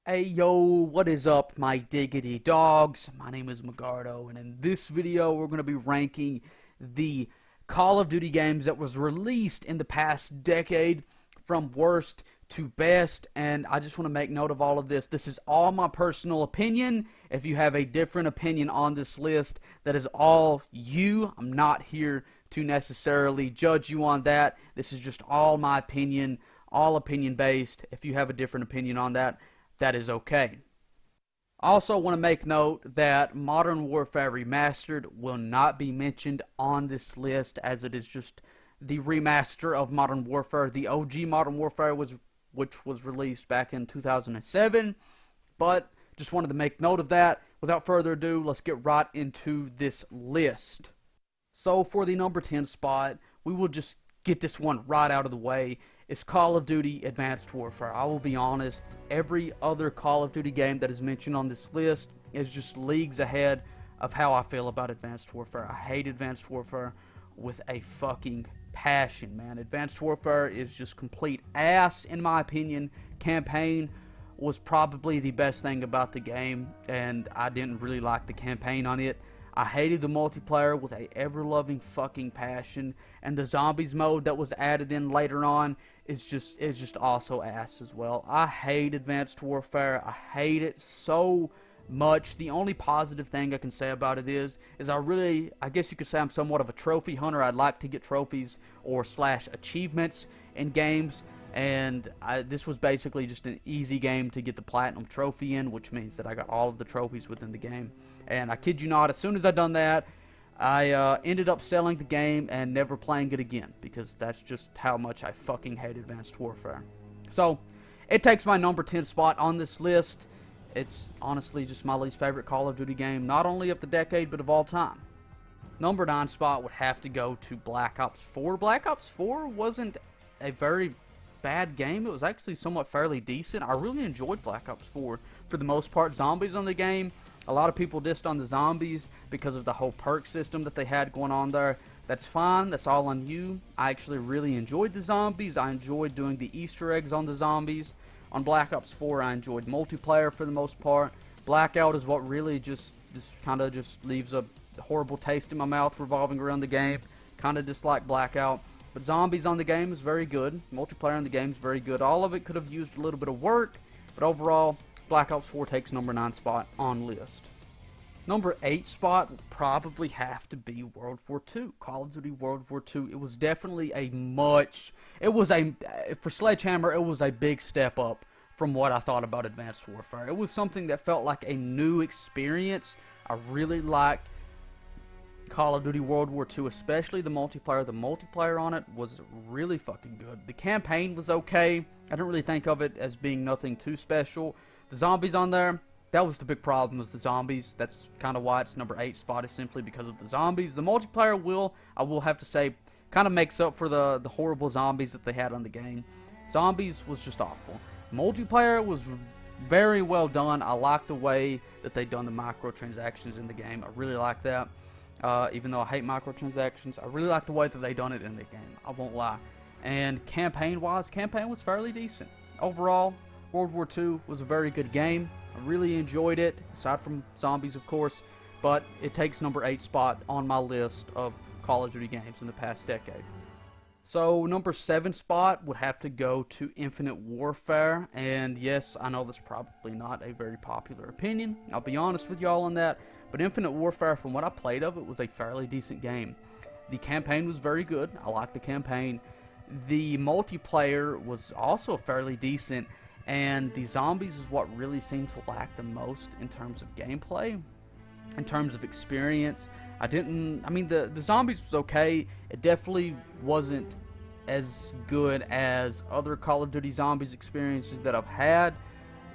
Hey yo, what is up my diggity dogs? My name is Magardo, and in this video we're going to be ranking the Call of Duty games that was released in the past decade from worst to best. And I just want to make note of all of this. This is all my personal opinion. If you have a different opinion on this list, that is all you. I'm not here to necessarily judge you on that. This is just all my opinion, all opinion based. If you have a different opinion on that, that is okay. I also want to make note that Modern Warfare Remastered will not be mentioned on this list, as it is just the remaster of Modern Warfare. The OG Modern Warfare which was released back in 2007, but just wanted to make note of that. Without further ado, let's get right into this list. So for the number 10 spot, we will just get this one right out of the way. It's Call of Duty Advanced Warfare. I will be honest, every other Call of Duty game that is mentioned on this list is just leagues ahead of how I feel about Advanced Warfare. I hate Advanced Warfare with a fucking passion, man. Advanced Warfare is just complete ass, in my opinion. Campaign was probably the best thing about the game, and I didn't really like the campaign on it. I hated the multiplayer with a ever-loving fucking passion, and the zombies mode that was added in later on is just also ass as well. I hate Advanced Warfare. I hate it so much. The only positive thing I can say about it is I guess you could say I'm somewhat of a trophy hunter. I'd like to get trophies or / achievements in games, and this was basically just an easy game to get the platinum trophy in, which means that I got all of the trophies within the game. And I kid you not, as soon as I done that, I ended up selling the game and never playing it again, because that's just how much I fucking hate Advanced Warfare. So it takes my number 10 spot on this list. It's honestly just my least favorite Call of Duty game, not only of the decade, but of all time. Number 9 spot would have to go to Black Ops 4. Black Ops 4 wasn't a very bad game. It was actually somewhat fairly decent. I really enjoyed Black Ops 4 for the most part. Zombies on the game, a lot of people dissed on the zombies because of the whole perk system that they had going on there. That's fine. That's all on you. I actually really enjoyed the zombies. I enjoyed doing the Easter eggs on the zombies. On Black Ops 4, I enjoyed multiplayer for the most part. Blackout is what really just kind of leaves a horrible taste in my mouth revolving around the game. Kind of dislike Blackout. But zombies on the game is very good. Multiplayer on the game is very good. All of it could have used a little bit of work, but overall, Black Ops 4 takes number 9 spot on list. Number 8 spot would probably have to be World War II. Call of Duty World War II. It was definitely for Sledgehammer, it was a big step up from what I thought about Advanced Warfare. It was something that felt like a new experience. I really liked Call of Duty World War II, especially the multiplayer. The multiplayer on it was really fucking good. The campaign was okay. I don't really think of it as being nothing too special. The zombies on there, that was the big problem, was the zombies. That's kind of why it's number 8 spot, is simply because of the zombies. The multiplayer I will have to say, kind of makes up for the horrible zombies that they had on the game. Zombies was just awful. Multiplayer was very well done. I like the way that they done the microtransactions in the game. I really like that. Even though I hate microtransactions, I really like the way that they done it in the game. I won't lie. And campaign-wise, campaign was fairly decent. Overall, World War II was a very good game. I really enjoyed it, aside from zombies, of course. But it takes number 8 spot on my list of Call of Duty games in the past decade. So number 7 spot would have to go to Infinite Warfare. And yes, I know that's probably not a very popular opinion. I'll be honest with y'all on that. But Infinite Warfare, from what I played of it, was a fairly decent game. The campaign was very good. I liked the campaign. The multiplayer was also fairly decent. And the zombies is what really seemed to lack the most in terms of gameplay, in terms of experience. The zombies was okay. It definitely wasn't as good as other Call of Duty Zombies experiences that I've had.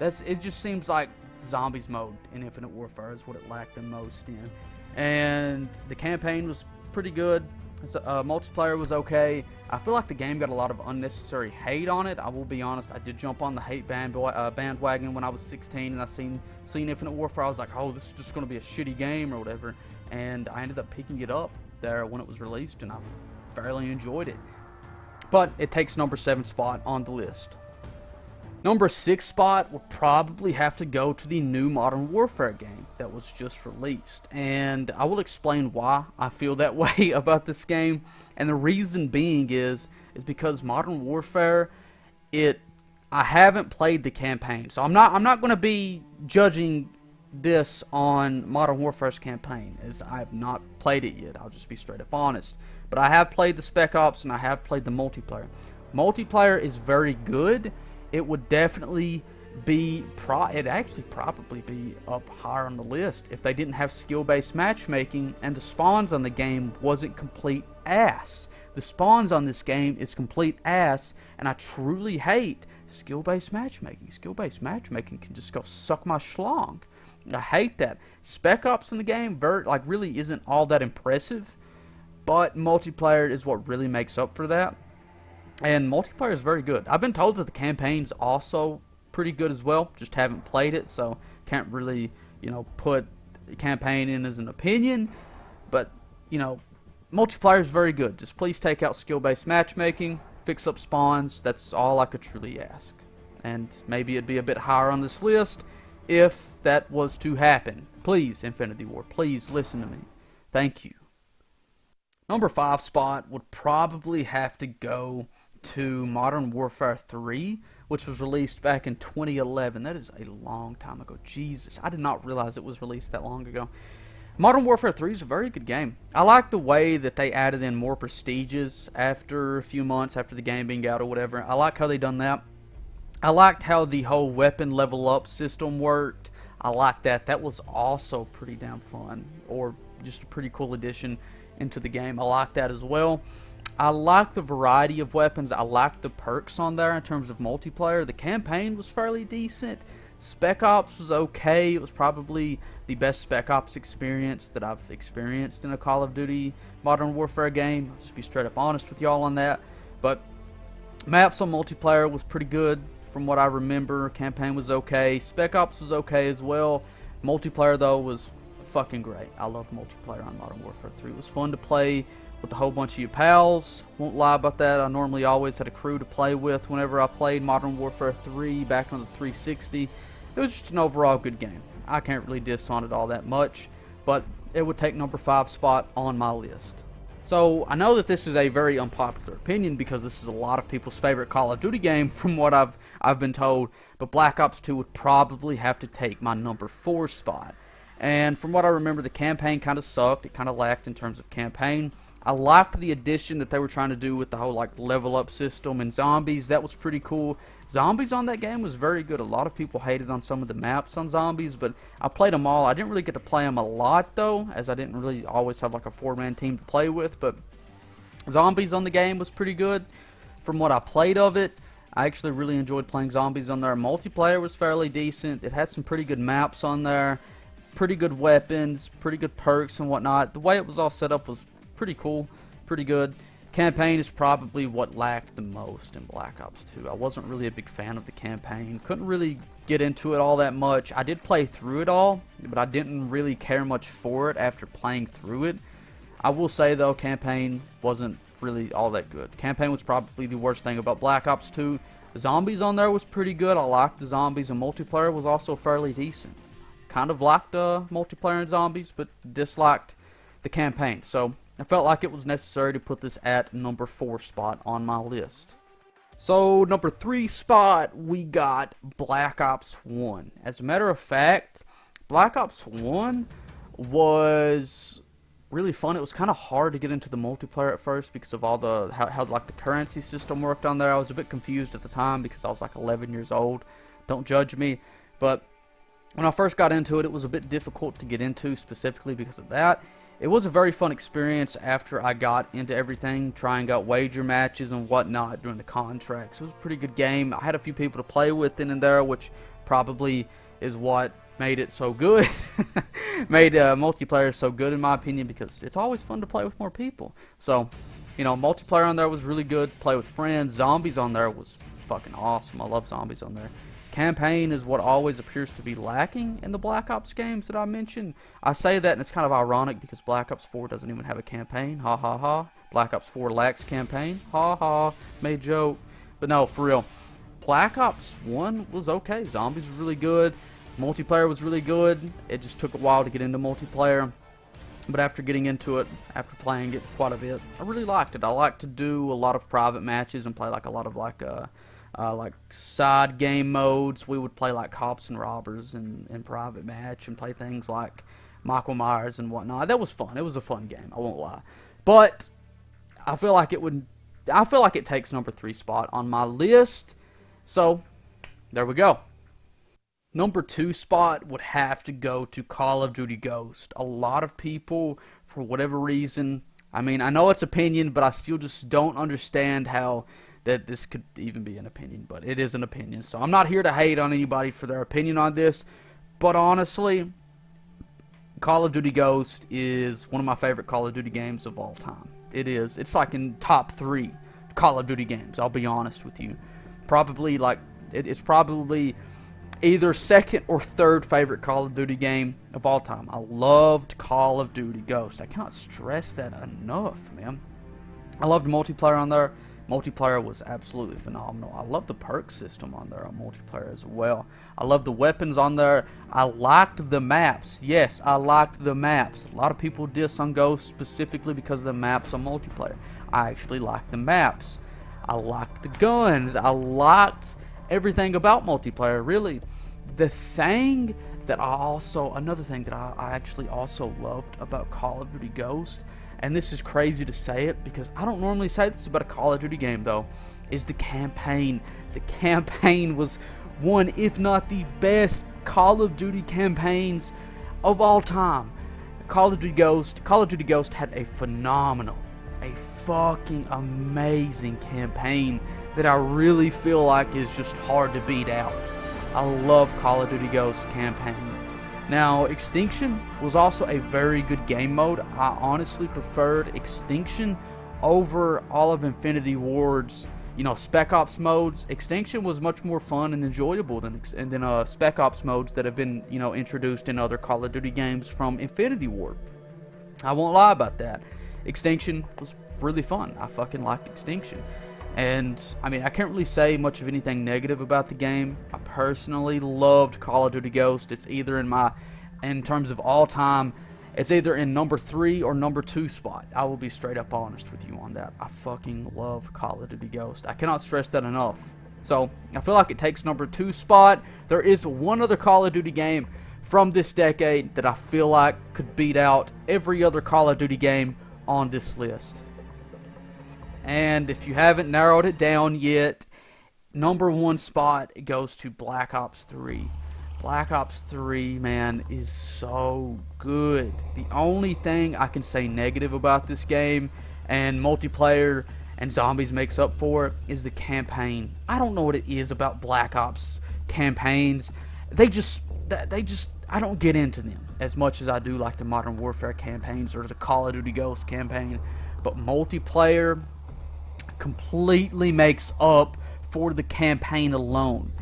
It just seems like zombies mode in Infinite Warfare is what it lacked the most in. And the campaign was pretty good. Multiplayer was okay. I feel like the game got a lot of unnecessary hate on it. I will be honest, I did jump on the hate bandwagon when I was 16 and I seen Infinite Warfare. I was like, oh, this is just going to be a shitty game or whatever. And I ended up picking it up there when it was released, and I fairly enjoyed it. But it takes number 7 spot on the list. Number 6 spot would probably have to go to the new Modern Warfare game that was just released. And I will explain why I feel that way about this game. And the reason being is because Modern Warfare, I haven't played the campaign. So I'm not going to be judging this on Modern Warfare's campaign, as I have not played it yet. I'll just be straight up honest. But I have played the Spec Ops and I have played the multiplayer. Multiplayer is very good. It would definitely be, it'd actually probably be up higher on the list if they didn't have skill-based matchmaking and the spawns on the game wasn't complete ass. The spawns on this game is complete ass, and I truly hate skill-based matchmaking. Skill-based matchmaking can just go suck my schlong. I hate that. Spec Ops in the game really isn't all that impressive, but multiplayer is what really makes up for that. And multiplayer is very good. I've been told that the campaign's also pretty good as well. Just haven't played it, so can't really, put the campaign in as an opinion. But, multiplayer is very good. Just please take out skill-based matchmaking, fix up spawns. That's all I could truly ask. And maybe it'd be a bit higher on this list if that was to happen. Please, Infinity Ward, please listen to me. Thank you. Number 5 spot would probably have to go to Modern Warfare 3, which was released back in 2011. That is a long time ago. Jesus, I did not realize it was released that long ago. Modern Warfare 3 is a very good game. I like the way that they added in more prestiges after a few months after the game being out or whatever. I like how they done that. I liked how the whole weapon level up system worked. I liked that. That was also pretty damn fun, or just a pretty cool addition into the game. I like that as well. I like the variety of weapons. I like the perks on there in terms of multiplayer. The campaign was fairly decent. Spec Ops was okay. It was probably the best Spec Ops experience that I've experienced in a Call of Duty Modern Warfare game. I'll just be straight up honest with y'all on that. But maps on multiplayer was pretty good from what I remember. Campaign was okay. Spec Ops was okay as well. Multiplayer though was fucking great. I love multiplayer on Modern Warfare 3. It was fun to play with a whole bunch of your pals. Won't lie about that. I normally always had a crew to play with whenever I played Modern Warfare 3 back on the 360. It was just an overall good game. I can't really diss on it all that much, but it would take number 5 spot on my list. So I know that this is a very unpopular opinion because this is a lot of people's favorite Call of Duty game from what I've been told, but Black Ops 2 would probably have to take my number 4 spot. And from what I remember, the campaign kind of sucked. It kind of lacked in terms of campaign. I liked the addition that they were trying to do with the whole level up system and zombies. That was pretty cool. Zombies on that game was very good. A lot of people hated on some of the maps on zombies, but I played them all. I didn't really get to play them a lot though, as I didn't really always have a 4-man team to play with, but zombies on the game was pretty good from what I played of it. I actually really enjoyed playing zombies on there. Multiplayer was fairly decent. It had some pretty good maps on there, pretty good weapons, pretty good perks and whatnot. The way it was all set up was pretty cool, pretty good. Campaign is probably what lacked the most in Black Ops 2. I wasn't really a big fan of the campaign. Couldn't really get into it all that much. I did play through it all, but I didn't really care much for it after playing through it. I will say though, campaign wasn't really all that good. Campaign was probably the worst thing about Black Ops 2. The zombies on there was pretty good. I liked the zombies, and multiplayer was also fairly decent. Kind of liked multiplayer and zombies, but disliked the campaign. So I felt like it was necessary to put this at number 4 spot on my list. So number 3 spot, we got Black Ops 1. As a matter of fact, Black Ops 1 was really fun. It was kind of hard to get into the multiplayer at first because of all the how the currency system worked on there. I was a bit confused at the time because I was 11 years old. Don't judge me, but when I first got into it, it was a bit difficult to get into specifically because of that. It was a very fun experience after I got into everything, trying out wager matches and whatnot during the contracts. It was a pretty good game. I had a few people to play with in and there, which probably is what made it so good. Made multiplayer so good in my opinion, because it's always fun to play with more people. So, multiplayer on there was really good. Play with friends. Zombies on there was fucking awesome. I love zombies on there. Campaign is what always appears to be lacking in the Black Ops games that I mentioned. I say that and it's kind of ironic because Black Ops 4 doesn't even have a campaign. Ha ha ha. Black Ops 4 lacks campaign. Ha ha. Made joke. But no, for real. Black Ops 1 was okay. Zombies was really good. Multiplayer was really good. It just took a while to get into multiplayer. But after getting into it, after playing it quite a bit, I really liked it. I like to do a lot of private matches and play like a lot of like side game modes. We would play like cops and robbers in private match and play things like Michael Myers and whatnot. That was fun. It was a fun game. I won't lie. But I feel like it takes number 3 spot on my list. So there we go. Number 2 spot would have to go to Call of Duty Ghost. A lot of people, for whatever reason, I mean, I know it's opinion, but I still just don't understand how that this could even be an opinion, but it is an opinion. So I'm not here to hate on anybody for their opinion on this, but honestly, Call of Duty Ghost is one of my favorite Call of Duty games of all time. It is. It's like in top 3 Call of Duty games, I'll be honest with you. Probably like, it's probably either second or third favorite Call of Duty game of all time. I loved Call of Duty Ghost. I cannot stress that enough, man. I loved multiplayer on there. Multiplayer was absolutely phenomenal. I love the perk system on there on multiplayer as well. I love the weapons on there. I liked the maps. Yes, I liked the maps. A lot of people diss on Ghost specifically because of the maps on multiplayer. I actually liked the maps. I liked the guns. I liked everything about multiplayer, really. The thing that another thing that I actually also loved about Call of Duty Ghost, and this is crazy to say it because I don't normally say this about a Call of Duty game though, is the campaign. The campaign was one, if not the best Call of Duty campaigns of all time. Call of Duty Ghost had a phenomenal, a fucking amazing campaign that I really feel like is just hard to beat out. I love Call of Duty Ghost campaign. Now, Extinction was also a very good game mode. I honestly preferred Extinction over all of Infinity Ward's, Spec Ops modes. Extinction was much more fun and enjoyable than Spec Ops modes that have been, introduced in other Call of Duty games from Infinity Ward. I won't lie about that. Extinction was really fun. I fucking liked Extinction. And, I mean, I can't really say much of anything negative about the game. I personally loved Call of Duty Ghost. It's either in terms of all time, it's either in number 3 or number 2 spot. I will be straight up honest with you on that. I fucking love Call of Duty Ghost. I cannot stress that enough. So, I feel like it takes number 2 spot. There is one other Call of Duty game from this decade that I feel like could beat out every other Call of Duty game on this list. And if you haven't narrowed it down yet, number 1 spot goes to Black Ops 3. Black Ops 3, man, is so good. The only thing I can say negative about this game, and multiplayer and zombies makes up for it, is the campaign. I don't know what it is about Black Ops campaigns. I don't get into them as much as I do like the Modern Warfare campaigns or the Call of Duty Ghost campaign. But multiplayer completely makes up for the campaign alone.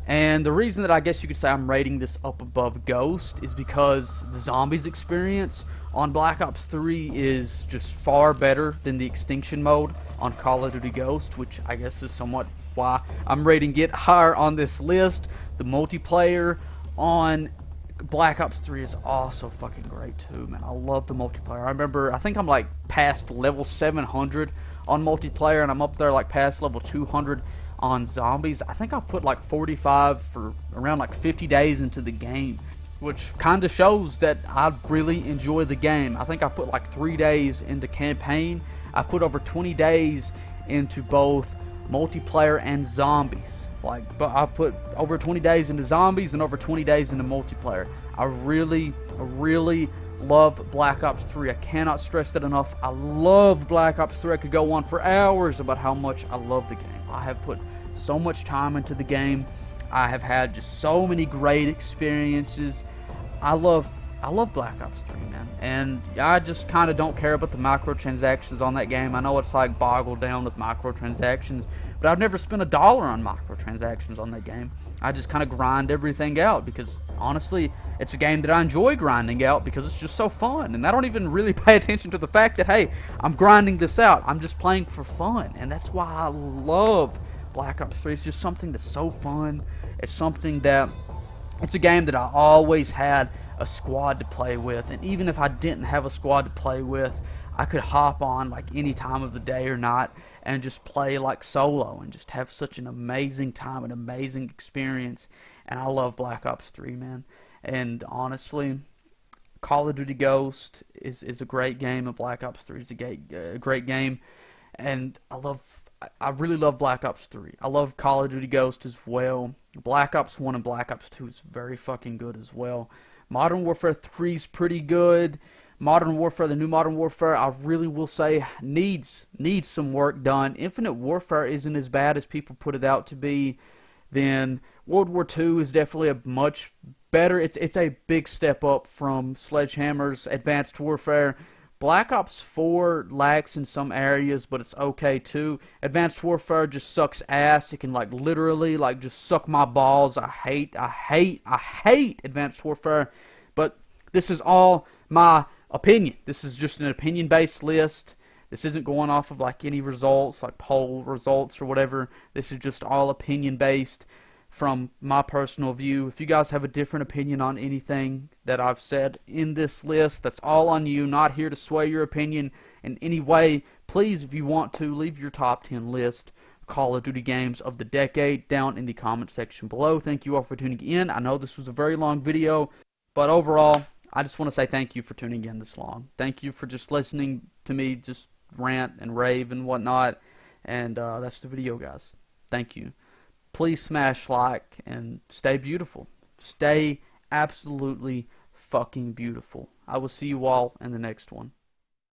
And the reason that I guess you could say I'm rating this up above Ghost is because the zombies experience on Black Ops 3 is just far better than the Extinction mode on Call of Duty Ghost, which I guess is somewhat why I'm rating it higher on this list. The multiplayer on Black Ops 3 is also fucking great too, man. I love the multiplayer. I think I'm like past level 700 on multiplayer, and I'm up there like past level 200 on zombies. I think I've put like 45 for around like 50 days into the game, which kind of shows that I really enjoy the game. I think I put like 3 days into campaign. I've put over 20 days into both multiplayer and zombies. But I've put over 20 days into zombies and over 20 days into multiplayer. I really love Black Ops 3. I cannot stress that enough. I love Black Ops 3. I could go on for hours about how much I love the game. I have put so much time into the game. I have had just so many great experiences. I love Black Ops 3, man. And I just kind of don't care about the microtransactions on that game. I know it's like boggled down with microtransactions, but I've never spent $1 on microtransactions on that game. I just kind of grind everything out because, honestly, it's a game that I enjoy grinding out because it's just so fun. And I don't even really pay attention to the fact that, hey, I'm grinding this out. I'm just playing for fun. And that's why I love Black Ops 3. It's just something that's so fun. It's something that, it's a game that I always had a squad to play with, and even if I didn't have a squad to play with, I could hop on like any time of the day or not and just play like solo and just have such an amazing time, an amazing experience. And I love Black Ops 3, man. And honestly, Call of Duty Ghost is a great game, and Black Ops 3 is a great game. And I really love Black Ops 3. I love Call of Duty Ghost as well. Black Ops 1 and Black Ops 2 is very fucking good as well. Modern Warfare 3 is pretty good. Modern Warfare, the new Modern Warfare, I really will say needs some work done. Infinite Warfare isn't as bad as people put it out to be. Then World War II is definitely a much better. It's a big step up from Sledgehammer's Advanced Warfare. Black Ops 4 lacks in some areas, but it's okay too. Advanced Warfare just sucks ass. It can like literally like just suck my balls. I hate Advanced Warfare. But this is all my opinion. This is just an opinion-based list. This isn't going off of like any results, like poll results or whatever. This is just all opinion-based from my personal view. If you guys have a different opinion on anything that I've said in this list, that's all on you. Not here to sway your opinion in any way. Please, if you want to, leave your top 10 list Call of Duty games of the decade down in the comment section below. Thank you all for tuning in. I know this was a very long video, but overall, I just want to say thank you for tuning in this long. Thank you for just listening to me just rant and rave and whatnot. And that's the video, guys. Thank you. Please smash like and stay beautiful. Stay absolutely fucking beautiful. I will see you all in the next one.